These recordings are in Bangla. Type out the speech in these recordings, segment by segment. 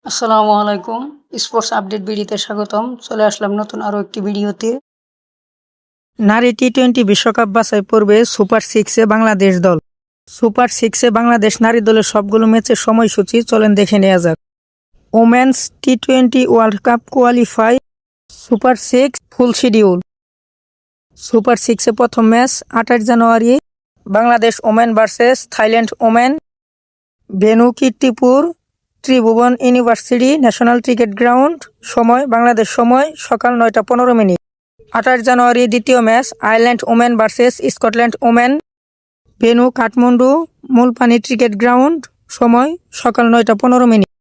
আসসালামু আলাইকুম। স্পোর্টস আপডেট ভিডিওতে স্বাগতম। চলে আসলাম নতুন আরও একটি ভিডিওতে। নারী টি-20 বিশ্বকাপ বাছাই পর্বে সুপার সিক্সে বাংলাদেশ দল। সুপার সিক্সে বাংলাদেশ নারী দলের সবগুলো ম্যাচের সময়সূচি চলেন দেখে নেওয়া যাক। ওমেন্স টি-20 world cup qualify super six full schedule. Super সিক্সে প্রথম ম্যাচ 28 জানুয়ারি Bangladesh women versus Thailand women. Venue Kirtipur Tribhuvan university national cricket ground. সময় বাংলাদেশ সময় সকাল 9টা 15 মিনিট। 28 জানুয়ারি দ্বিতীয় match Ireland women versus Scotland women. Venue Kathmandu Mulpani cricket ground. সময় সকাল 9টা 15 মিনিট।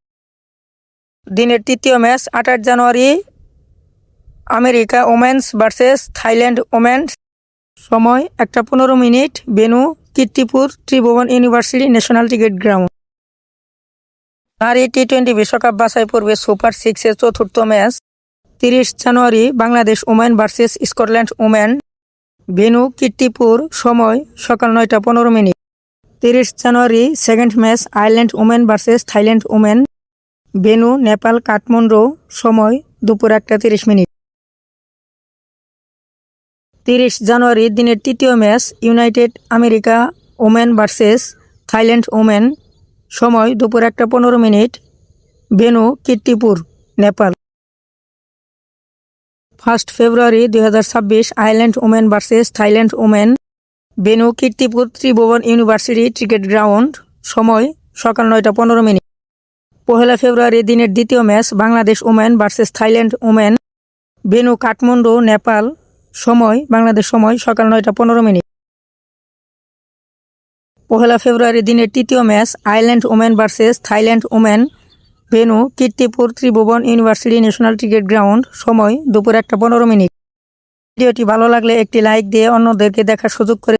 দিনের তৃতীয় ম্যাচ 28 জানুয়ারি America women's versus Thailand women. সময় 1টা 15 minute. Venue Kirtipur Tribhuvan university national cricket ground. নারী টি-20 বিশ্বকাপ বাছাই পর্বে সুপার সিক্সের চতুর্থ ম্যাচ 30 জানুয়ারি Bangladesh women versus Scotland women. Venue Kirtipur. সময় সকাল 9টা 15 মিনিট। 30 জানুয়ারি second match Ireland women versus Thailand women. Venue Nepal Kathmandu. সময় দুপুর 1টা 30 মিনিট। 30 জানুয়ারি দিনের তৃতীয় match united America women versus Thailand women. সময় দুপুর 1টা 15 মিনিট। ভেন্যু কীর্তিপুর নেপাল। 1 ফেব্রুয়ারি 2026 Ireland women versus Thailand women. Venue Kirtipur Tribhuvan university cricket ground. সময় সকাল 9টা 15 মিনিট। 1 ফেব্রুয়ারি দিনের দ্বিতীয় match Bangladesh women versus Thailand women. Venue Kathmandu Nepal. সময় বাংলাদেশ সময় সকাল 9টা 15 মিনিট। 1 ফেব্রুয়ারি দিনের তৃতীয় match Ireland women versus Thailand women. Venue Kirtipur Tribhuvan university national cricket ground. সময় দুপুর 1টা 15 মিনিট। ভিডিওটি ভালো লাগলে একটি লাইক দিয়ে অন্যদেরকে দেখার সুযোগ করে